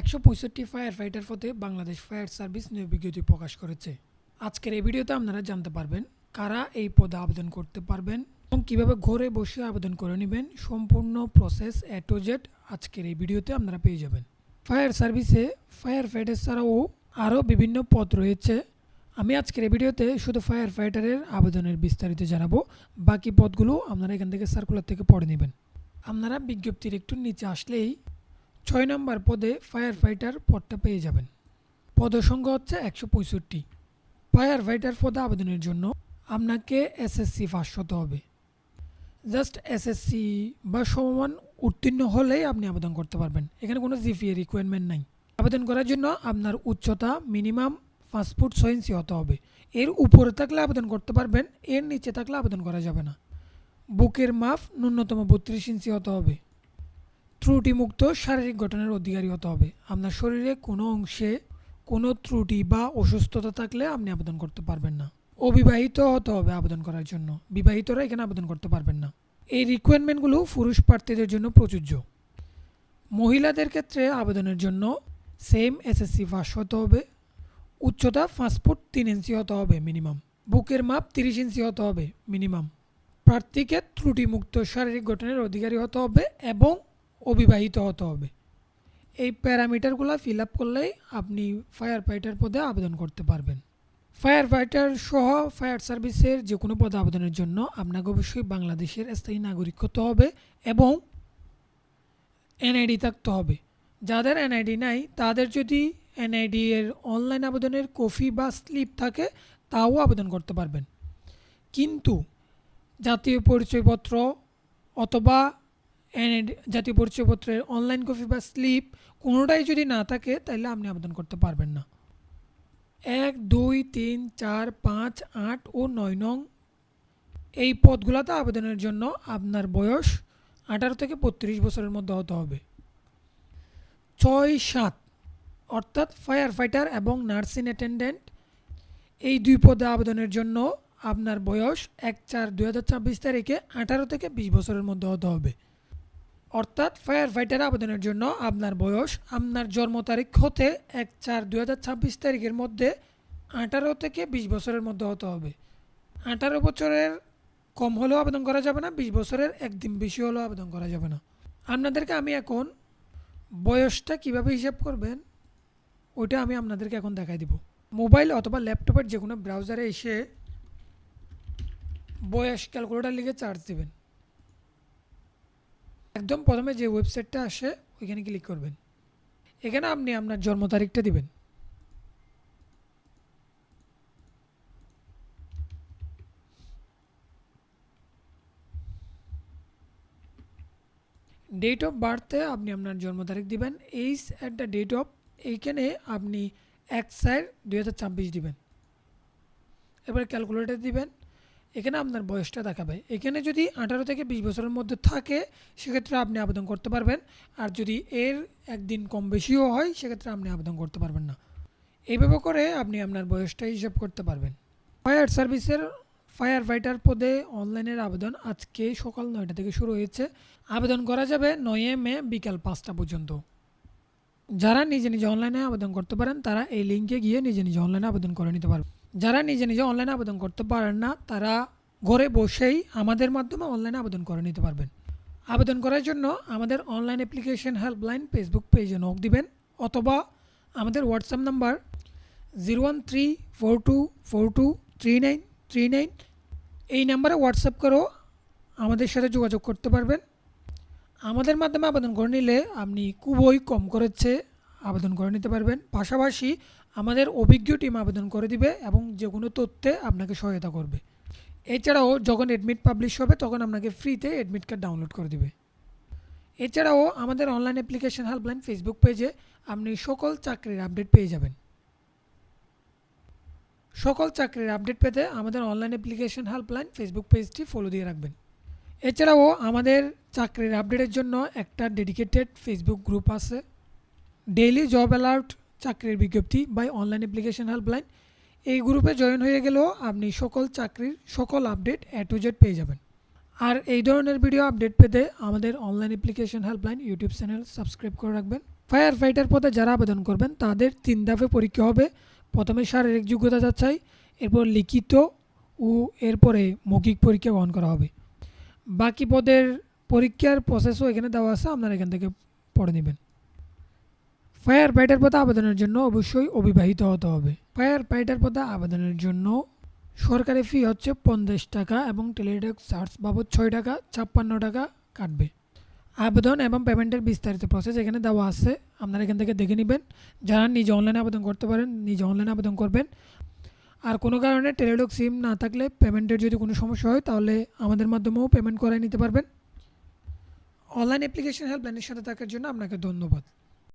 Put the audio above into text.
165 fire fighter পদে Bangladesh fire service নিয়োগ বিজ্ঞপ্তি প্রকাশ করেছে। আজকের এই ভিডিওতে আপনারা জানতে পারবেন কারা এই পদে আবেদন করতে পারবেন এবং কীভাবে ঘরে বসে আবেদন করে নেবেন। সম্পূর্ণ প্রসেস এ টু জেড আজকের এই ভিডিওতে আপনারা পেয়ে যাবেন। ফায়ার সার্ভিসে ফায়ার ফাইটার ছাড়াও আরও বিভিন্ন পদ রয়েছে। আমি আজকের এই ভিডিওতে শুধু ফায়ার ফাইটারের আবেদনের বিস্তারিত জানাবো, বাকি পদগুলো আপনারা এখান থেকে সার্কুলার থেকে পড়ে নেবেন। আপনারা বিজ্ঞপ্তির একটু নিচে আসলেই 6 নম্বর পদে ফায়ার ফাইটার পদটা পেয়ে যাবেন। পদের সংখ্যা হচ্ছে 165। ফায়ার ফাইটার পদে আবেদনের জন্য আপনাকে এসএসসি পাস হতে হবে। জাস্ট এসএসসি বা সমমান উত্তীর্ণ হলেই আপনি আবেদন করতে পারবেন। এখানে কোনো জিপিএ রিকোয়ারমেন্ট নাই। আবেদন করার জন্য আপনার উচ্চতা মিনিমাম 5 ফুট 6 ইঞ্চি হতে হবে। এর উপরে থাকলে আবেদন করতে পারবেন, এর নিচে থাকলে আবেদন করা যাবে না। বুকের মাপ ন্যূনতম 32 ইঞ্চি হতে হবে। ত্রুটিমুক্ত শারীরিক গঠনের অধিকারী হতে হবে। আপনার শরীরে কোনো অংশে কোনো ত্রুটি বা অসুস্থতা থাকলে আপনি আবেদন করতে পারবেন না। অবিবাহিত হতে হবে আবেদন করার জন্য, বিবাহিতরা এখানে আবেদন করতে পারবেন না। এই রিকোয়ারমেন্টগুলো পুরুষ প্রার্থীদের জন্য প্রযোজ্য। মহিলাদের ক্ষেত্রে আবেদনের জন্য সেম এসএসসি পাস হতে হবে। উচ্চতা 5 ফুট 3 ইঞ্চি হতে হবে মিনিমাম। বুকের মাপ 30 ইঞ্চি হতে হবে মিনিমাম। প্রার্থীকে ত্রুটিমুক্ত শারীরিক গঠনের অধিকারী হতে হবে এবং অবিবাহিত হতে হবে। এই প্যারামিটারগুলো ফিল আপ করলেই আপনি ফায়ার ফাইটার পদে আবেদন করতে পারবেন। ফায়ার ফাইটার সহ ফায়ার সার্ভিসের যে কোনো পদে আবেদনের জন্য আপনাকে অবশ্যই বাংলাদেশের স্থায়ী নাগরিক হতে হবে এবং এনআইডি থাকতে হবে। যাদের এনআইডি নাই তাদের যদি এনআইডি এর অনলাইন আবেদনের কপি বা স্লিপ থাকে তাও আবেদন করতে পারবেন। কিন্তু জাতীয় পরিচয়পত্র অথবা জাতীয় পরিচয়পত্রের অনলাইন কপি বা স্লিপ কোনোটাই যদি না থাকে তাহলে আপনি আবেদন করতে পারবেন না। 1, 2, 3, 4, 5, 8 ও 9 নং এই পদগুলোতে আবেদনের জন্য আপনার বয়স 18 থেকে 32 বছরের মধ্যে হতে হবে। 6, 7 অর্থাৎ ফায়ার ফাইটার এবং নার্সিং অ্যাটেন্ডেন্ট এই দুই পদে আবেদনের জন্য আপনার বয়স 1/4/2026 তারিখে 18 থেকে 20 বছরের মধ্যে হতে হবে। অর্থাৎ ফায়ার ফাইটার আবেদনের জন্য আপনার বয়স আপনার জন্ম তারিখ হতে 1/4/2026 তারিখের মধ্যে 18 থেকে 20 বছরের মধ্যে হতে হবে। 18 বছরের কম হলেও আবেদন করা যাবে না, 20 বছরের একদিন বেশি হলেও আবেদন করা যাবে না। আপনাদেরকে আমি এখন বয়সটা কিভাবে হিসাব করবেন ওইটা আমি আপনাদেরকে এখন দেখাই দিব। মোবাইল অথবা ল্যাপটপের যে কোনো ব্রাউজারে এসে বয়স ক্যালকুলেটর লিখে চার্জ দেবেন। একদম প্রথমে যে ওয়েবসাইটটা আসে ওইখানে ক্লিক করবেন। এখানে আপনি আপনার জন্ম তারিখটা দিবেন। ডেট অফ বার্থে আপনি আপনার জন্ম তারিখ দিবেন। Age at the date of এইখানে আপনি 1/4/2026 দিবেন। এবার ক্যালকুলেটর দিবেন। এখানে আপনার বয়সটা দেখাবে। এখানে যদি 18 থেকে 20 বছরের মধ্যে থাকে সেক্ষেত্রে আপনি আবেদন করতে পারবেন, আর যদি এর একদিন কম বেশিও হয় সেক্ষেত্রে আপনি আবেদন করতে পারবেন না। এইভাবে করে আপনি আপনার বয়সটা হিসাব করতে পারবেন। ফায়ার সার্ভিসের ফায়ার ফাইটার পদে অনলাইনের আবেদন আজকে সকাল 9টা থেকে শুরু হয়েছে। আবেদন করা যাবে 9 মে বিকাল 5টা পর্যন্ত। যারা নিজে নিজে অনলাইনে আবেদন করতে পারেন তারা এই লিঙ্কে গিয়ে নিজে নিজে অনলাইনে আবেদন করে নিতে পারবেন। যারা নিজে নিজে অনলাইনে আবেদন করতে পারেন না তারা ঘরে বসেই আমাদের মাধ্যমে অনলাইনে আবেদন করে নিতে পারবেন। আবেদন করার জন্য আমাদের অনলাইন অ্যাপ্লিকেশন হেল্পলাইন ফেসবুক পেজে নক দিবেন অথবা আমাদের হোয়াটসঅ্যাপ নাম্বার 01342423939 এই নাম্বারে হোয়াটসঅ্যাপ করেও আমাদের সাথে যোগাযোগ করতে পারবেন। আমাদের মাধ্যমে আবেদন করে নিলে আপনি খুবই কম খরচে আবেদন করে নিতে পারবেন। পাশাপাশি আমাদের অভিজ্ঞ টিম আবেদন করে দিবে এবং যে কোনো তথ্যে আপনাকে সহায়তা করবে। এছাড়াও যখন অ্যাডমিট পাবলিশ হবে তখন আপনাকে ফ্রিতে অ্যাডমিট কার্ড ডাউনলোড করে দিবে। এছাড়াও আমাদের অনলাইন অ্যাপ্লিকেশন হেল্পলাইন ফেসবুক পেজে আপনি সকল চাকরির আপডেট পেয়ে যাবেন। সকল চাকরির আপডেট পেতে আমাদের অনলাইন অ্যাপ্লিকেশন হেল্পলাইন ফেসবুক পেজটি ফলো দিয়ে রাখবেন। এছাড়াও আমাদের চাকরির আপডেটের জন্য একটা ডেডিকেটেড ফেসবুক গ্রুপ আছে। ডেইলি জব অ্যালার্ট চাকরির বিজ্ঞপ্তি বাই অনলাইন অ্যাপ্লিকেশন হেল্পলাইন এই গ্রুপে জয়েন হয়ে গেলেও আপনি সকল চাকরির সকল আপডেট এ টু জেড পেয়ে যাবেন। আর এই ধরনের ভিডিও আপডেট পেতে আমাদের online application helpline YouTube channel subscribe করে রাখবেন। ফায়ার ফাইটার পদে যারা আবেদন করবেন তাদের 3 ধাপে পরীক্ষা হবে। প্রথমে শারীরিক যোগ্যতা যাচাই, এরপর লিখিত ও এরপরে মৌখিক পরীক্ষা গ্রহণ করা হবে। বাকি পদের পরীক্ষার প্রসেসও এখানে দেওয়া আছে, আপনারা এখান থেকে পড়ে নেবেন। ফায়ার ফাইটার পদে আবেদনের জন্য অবশ্যই অবিবাহিত হতে হবে। ফায়ার ফাইটার পদে আবেদনের জন্য সরকারি ফি হচ্ছে 50 টাকা এবং টেলিটক চার্জ বাবদ 6 টাকা 56 টাকা কাটবে। আবেদন এবং পেমেন্টের বিস্তারিত প্রসেস এখানে দেওয়া আছে, আপনারা এখান থেকে দেখে নেবেন। যারা নিজে অনলাইনে আবেদন করতে পারেন নিজে অনলাইনে আবেদন করবেন। আর কোনো কারণে টেলিটক সিম না থাকলে পেমেন্টের যদি কোনো সমস্যা হয় তাহলে আমাদের মাধ্যমেও পেমেন্ট করাই নিতে পারবেন। অনলাইন অ্যাপ্লিকেশন হেল্পলাইনের সাথে থাকার জন্য আপনাকে ধন্যবাদ।